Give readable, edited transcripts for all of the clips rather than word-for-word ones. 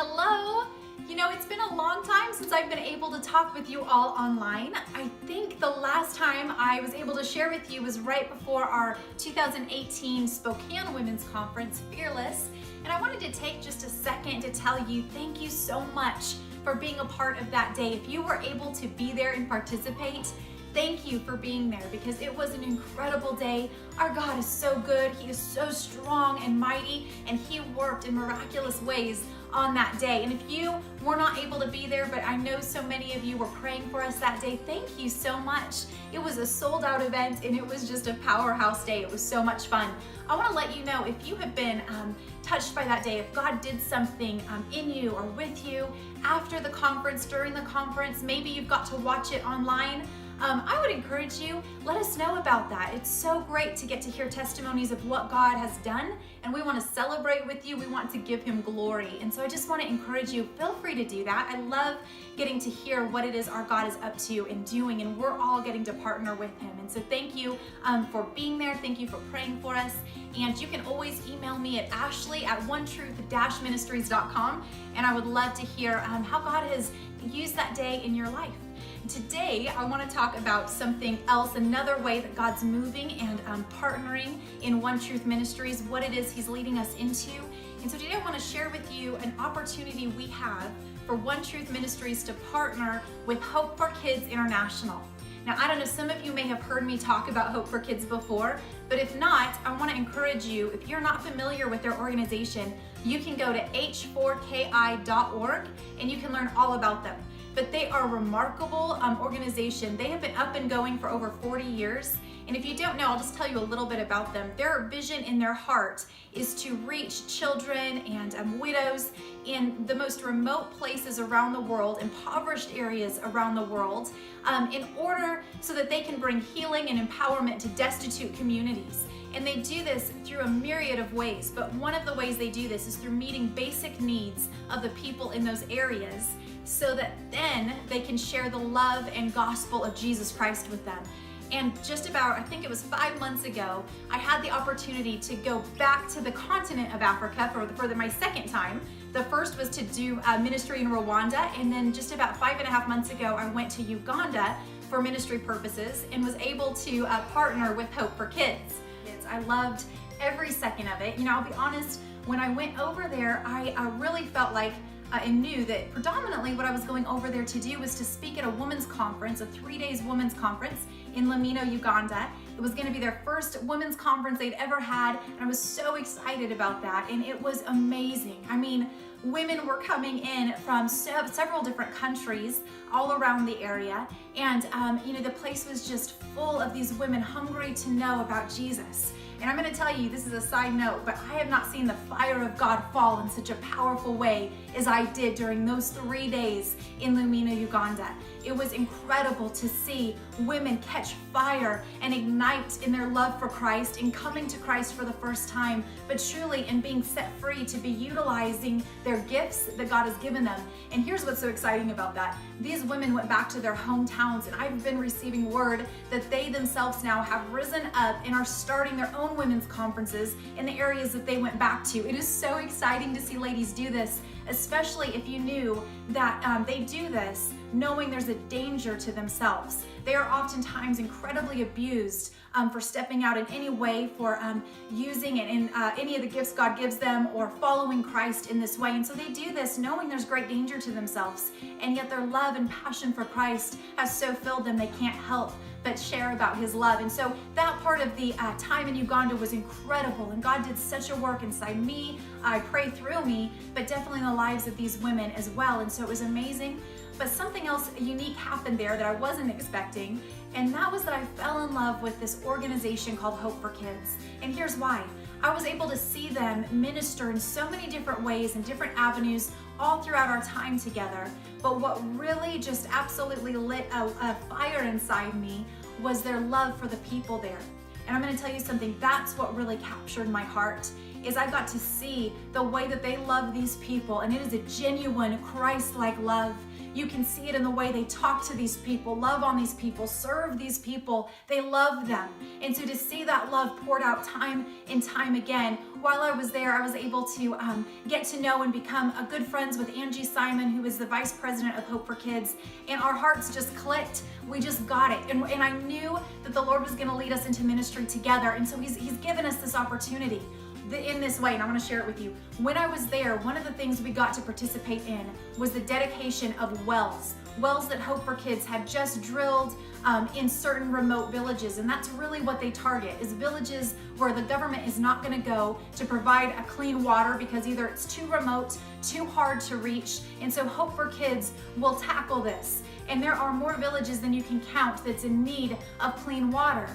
Hello! You know, it's been a long time since I've been able to talk with you all online. I think the last time I was able to share with you was right before our 2018 Spokane Women's Conference, Fearless. And I wanted to take just a second to tell you thank you so much for being a part of that day. If you were able to be there and participate, thank you for being there because it was an incredible day. Our God is so good. He is so strong and mighty, and He worked in miraculous ways on that day. And if you were not able to be there, but I know so many of you were praying for us that day, thank you so much. It was a sold out event and it was just a powerhouse day. It was so much fun. I want to let you know if you have been touched by that day, if God did something in you or with you after the conference, during the conference, maybe you've got to watch it online. I would encourage you, let us know about that. It's so great to get to hear testimonies of what God has done, and we want to celebrate with you. We want to give Him glory. And so I just want to encourage you, feel free to do that. I love getting to hear what it is our God is up to and doing, and we're all getting to partner with Him. And so thank you for being there. Thank you for praying for us. And you can always email me at ashley@onetruth-ministries.com, and I would love to hear how God has used that day in your life. Today, I want to talk about something else, another way that God's moving and partnering in One Truth Ministries, what it is He's leading us into. And so today I want to share with you an opportunity we have for One Truth Ministries to partner with Hope for Kids International. Now, I don't know, some of you may have heard me talk about Hope for Kids before, but if not, I want to encourage you, if you're not familiar with their organization, you can go to h4ki.org and you can learn all about them. But they are a remarkable organization. They have been up and going for over 40 years. And if you don't know, I'll just tell you a little bit about them. Their vision in their heart is to reach children and widows in the most remote places around the world, impoverished areas around the world, in order so that they can bring healing and empowerment to destitute communities. And they do this through a myriad of ways, but one of the ways they do this is through meeting basic needs of the people in those areas, so that then they can share the love and gospel of Jesus Christ with them. And just about, I think it was 5 months ago, I had the opportunity to go back to the continent of Africa for my second time. The first was to do ministry in Rwanda, and then just about 5.5 months ago, I went to Uganda for ministry purposes and was able to partner with Hope for Kids. I loved every second of it. You know, I'll be honest, when I went over there, I really felt like and knew that predominantly what I was going over there to do was to speak at a women's conference, a 3-day women's conference in Lamino, Uganda. It was going to be their first women's conference they'd ever had, and I was so excited about that, and it was amazing. I mean, women were coming in from several different countries all around the area, and you know, the place was just full of these women hungry to know about Jesus. And I'm going to tell you, this is a side note, but I have not seen the fire of God fall in such a powerful way as I did during those 3 days in Lamino, Uganda. It was incredible to see women catch fire and ignite in their love for Christ and coming to Christ for the first time, but truly in being set free to be utilizing their gifts that God has given them. And here's what's so exciting about that. These women went back to their hometowns, and I've been receiving word that they themselves now have risen up and are starting their own women's conferences in the areas that they went back to. It is so exciting to see ladies do this, especially if you knew that they do this knowing there's a danger to themselves. They are oftentimes incredibly abused for stepping out in any way, for using it in any of the gifts God gives them, or following Christ in this way. And so they do this knowing there's great danger to themselves, and yet their love and passion for Christ has so filled them they can't help but share about His love. And so that part of the time in Uganda was incredible, and God did such a work inside me, I pray through me, but definitely in the lives of these women as well. And so it was amazing. But something else unique happened there that I wasn't expecting, and that was that I fell in love with this organization called Hope for Kids. And here's why. I was able to see them minister in so many different ways and different avenues all throughout our time together. But what really just absolutely lit a fire inside me was their love for the people there. And I'm going to tell you something, that's what really captured my heart, is I got to see the way that they love these people, and it is a genuine Christ-like love. You can see it in the way they talk to these people, love on these people, serve these people. They love them. And so to see that love poured out time and time again while I was there, I was able to get to know and become good friends with Angie Simon, who is the Vice President of Hope for Kids, and our hearts just clicked. We just got it, and I knew that the Lord was going to lead us into ministry together, and so He's given us this opportunity in this way, and I want to share it with you. When I was there, one of the things we got to participate in was the dedication of wells that Hope for Kids had just drilled in certain remote villages, and that's really what they target, is villages where the government is not going to go to provide a clean water because either it's too remote, too hard to reach, and so Hope for Kids will tackle this. And there are more villages than you can count that's in need of clean water.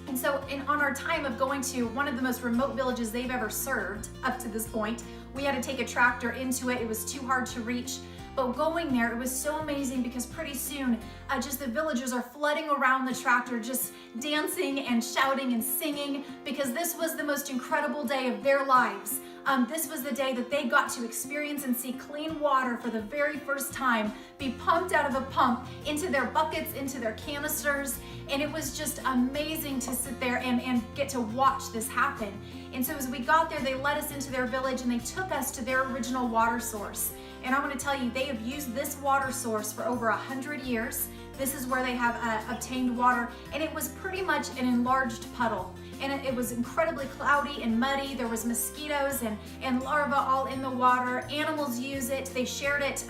And so on our time of going to one of the most remote villages they've ever served up to this point, we had to take a tractor into it. It was too hard to reach. But going there, it was so amazing because pretty soon, just the villagers are flooding around the tractor, just dancing and shouting and singing, because this was the most incredible day of their lives. This was the day that they got to experience and see clean water for the very first time, be pumped out of a pump into their buckets, into their canisters, and it was just amazing to sit there and get to watch this happen. And so as we got there, they led us into their village and they took us to their original water source. And I want to tell you, they have used this water source for over 100 years. This is where they have obtained water, and it was pretty much an enlarged puddle. And it was incredibly cloudy and muddy. There was mosquitoes and larvae all in the water. Animals use it. They shared it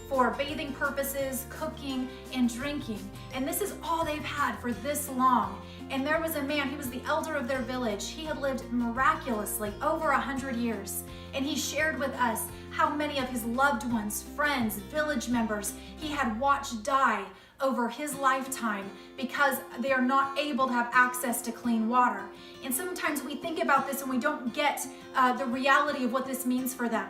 for bathing purposes, cooking, and drinking. And this is all they've had for this long. And there was a man, he was the elder of their village. He had lived miraculously over 100 years. And he shared with us how many of his loved ones, friends, village members, he had watched die over his lifetime because they are not able to have access to clean water. And sometimes we think about this and we don't get the reality of what this means for them.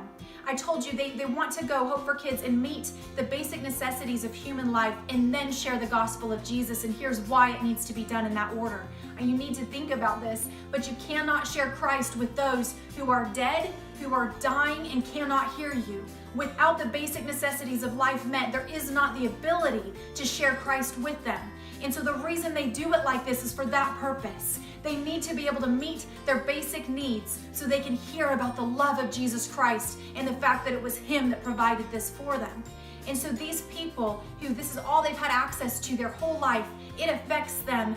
I told you they want to go Hope for Kids and meet the basic necessities of human life and then share the gospel of Jesus, and here's why it needs to be done in that order. And you need to think about this, but you cannot share Christ with those who are dead, who are dying and cannot hear you. Without the basic necessities of life met, there is not the ability to share Christ with them. And so the reason they do it like this is for that purpose. They need to be able to meet their basic needs so they can hear about the love of Jesus Christ and the fact that it was Him that provided this for them. And so these people who this is all they've had access to their whole life, it affects them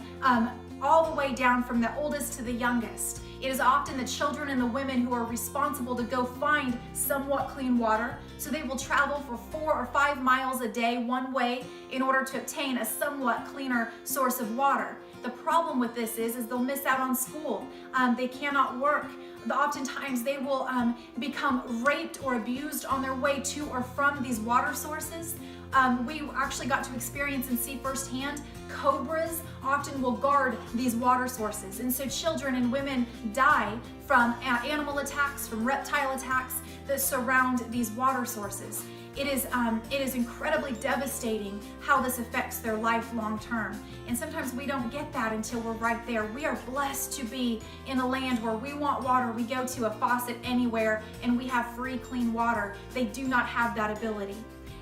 all the way down from the oldest to the youngest. It is often the children and the women who are responsible to go find somewhat clean water. So they will travel for 4 or 5 miles a day one way in order to obtain a somewhat cleaner source of water. The problem with this is they'll miss out on school. They cannot work. Oftentimes they will become raped or abused on their way to or from these water sources. We actually got to experience and see firsthand cobras often will guard these water sources. And so children and women die from animal attacks, from reptile attacks that surround these water sources. It is incredibly devastating how this affects their life long term. And sometimes we don't get that until we're right there. We are blessed to be in a land where we want water. We go to a faucet anywhere and we have free, clean water. They do not have that ability.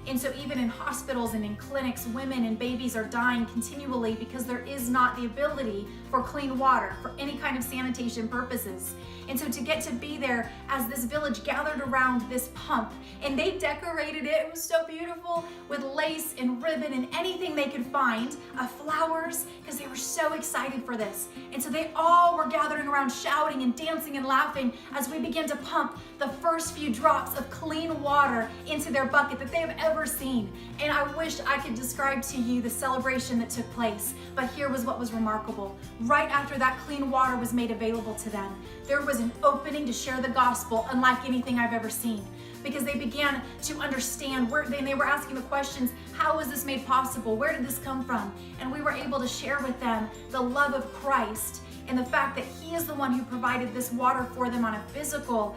And so even in hospitals and in clinics, women and babies are dying continually because there is not the ability for clean water for any kind of sanitation purposes. And so to get to be there as this village gathered around this pump, and they decorated it, it was so beautiful, with lace and ribbon and anything they could find, flowers, because they were so excited for this. And so they all were gathering around shouting and dancing and laughing as we began to pump the first few drops of clean water into their bucket that they have ever seen. And I wish I could describe to you the celebration that took place, but here was what was remarkable. Right after that clean water was made available to them, there was an opening to share the gospel unlike anything I've ever seen, because they began to understand they were asking the questions, how was this made possible? Where did this come from? And we were able to share with them the love of Christ and the fact that He is the one who provided this water for them in a physical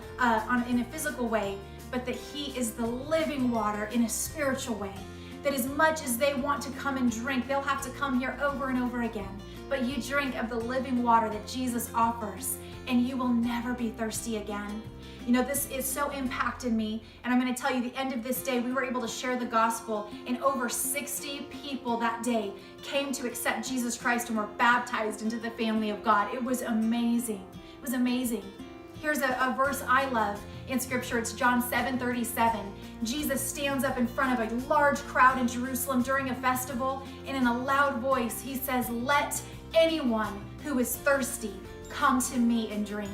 way, but that He is the living water in a spiritual way. That as much as they want to come and drink, they'll have to come here over and over again. But you drink of the living water that Jesus offers, and you will never be thirsty again. You know, this is so impacted me, and I'm going to tell you, the end of this day, we were able to share the gospel, and over 60 people that day came to accept Jesus Christ and were baptized into the family of God. It was amazing. It was amazing. Here's a verse I love in scripture. It's John 7:37. Jesus stands up in front of a large crowd in Jerusalem during a festival, and in a loud voice, he says, "Let anyone who is thirsty come to me and drink."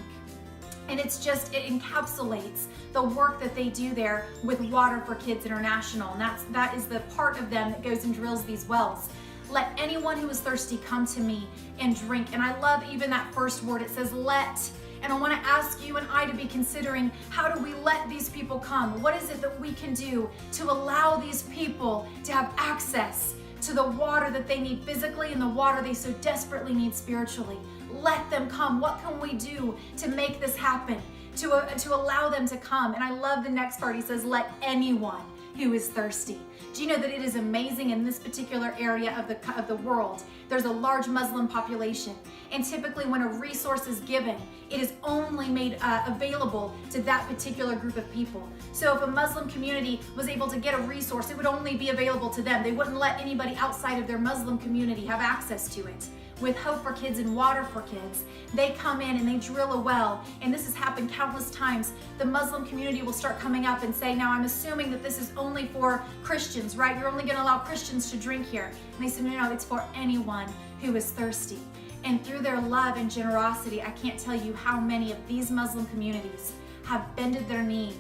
And it encapsulates the work that they do there with Water for Kids International. And that is the part of them that goes and drills these wells. Let anyone who is thirsty come to me and drink. And I love even that first word. It says let. And I want to ask you and I to be considering, how do we let these people come? What is it that we can do to allow these people to have access to the water that they need physically and the water they so desperately need spiritually? Let them come. What can we do to make this happen, to allow them to come? And I love the next part. He says, let anyone who is thirsty. Do you know that it is amazing in this particular area of the world? There's a large Muslim population, and typically when a resource is given, it is only made available to that particular group of people. So if a Muslim community was able to get a resource, it would only be available to them. They wouldn't let anybody outside of their Muslim community have access to it. With Hope for Kids and Water for Kids, they come in and they drill a well, and this has happened countless times. The Muslim community will start coming up and say, now I'm assuming that this is only for Christians, right? You're only going to allow Christians to drink here. And they said, no, it's for anyone who is thirsty. And through their love and generosity, I can't tell you how many of these Muslim communities have bended their knee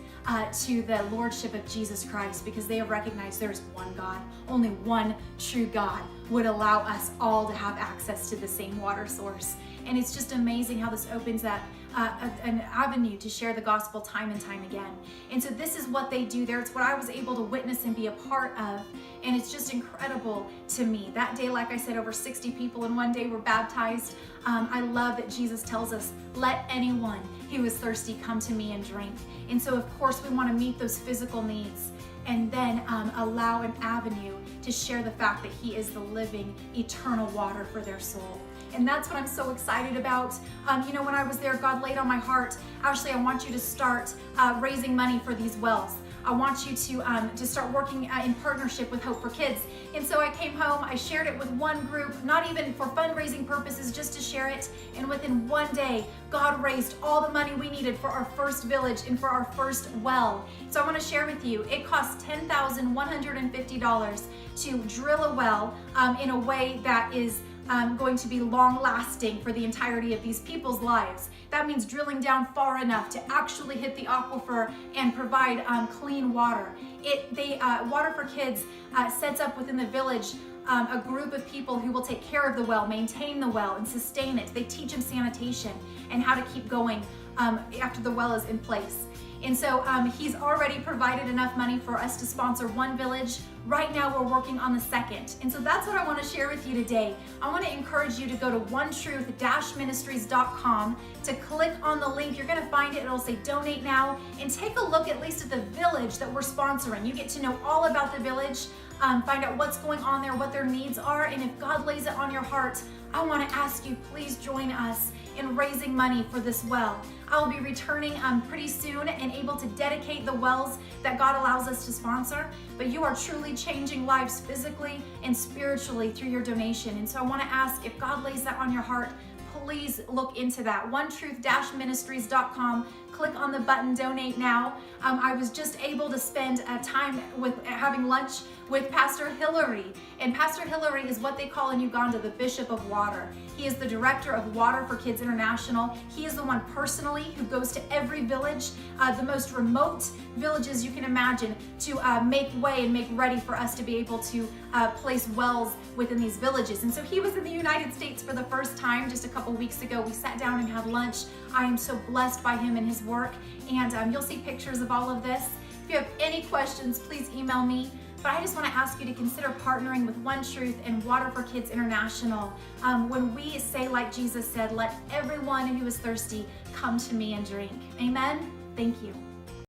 to the Lordship of Jesus Christ, because they have recognized there's one God. Only one true God would allow us all to have access to the same water source. And it's just amazing how this opens up an avenue to share the gospel time and time again. And so this is what they do there. It's what I was able to witness and be a part of. And it's just incredible to me. That day, like I said, over 60 people in one day were baptized. I love that Jesus tells us, let anyone who is thirsty come to me and drink. And so of course we want to meet those physical needs, and then allow an avenue to share the fact that he is the living, eternal water for their soul. And that's what I'm so excited about. When I was there, God laid on my heart, Ashley, I want you to start raising money for these wells. I want you to start working in partnership with Hope for Kids. And so I came home, I shared it with one group, not even for fundraising purposes, just to share it. And within one day, God raised all the money we needed for our first village and for our first well. So I want to share with you, it costs $10,150 to drill a well in a way that is going to be long lasting for the entirety of these people's lives. That means drilling down far enough to actually hit the aquifer and provide clean water. Water for Kids sets up within the village a group of people who will take care of the well, maintain the well, and sustain it. They teach them sanitation and how to keep going after the well is in place. And so he's already provided enough money for us to sponsor one village. Right now we're working on the second. And so that's what I want to share with you today. I want to encourage you to go to onetruth-ministries.com to click on the link. You're going to find it. It'll say donate now, and take a look at least at the village that we're sponsoring. You get to know all about the village, find out what's going on there, what their needs are. And if God lays it on your heart, I want to ask you, please join us in raising money for this well. I'll be returning pretty soon and able to dedicate the wells that God allows us to sponsor. But you are truly changing lives physically and spiritually through your donation. And so I want to ask, if God lays that on your heart, please look into that. onetruth-ministries.com. Click on the button donate now. I was just able to spend time with having lunch with Pastor Hillary. And Pastor Hillary is what they call in Uganda the Bishop of Water. He is the director of Water for Kids International. He is the one personally who goes to every village, the most remote villages you can imagine, to make way and make ready for us to be able to place wells within these villages. And so he was in the United States for the first time just a couple weeks ago. We sat down and had lunch. I am so blessed by him and his work, and you'll see pictures of all of this. If you have any questions, please email me. But I just want to ask you to consider partnering with One Truth and Water for Kids International. When we say, like Jesus said, let everyone who is thirsty come to me and drink. Amen? Thank you.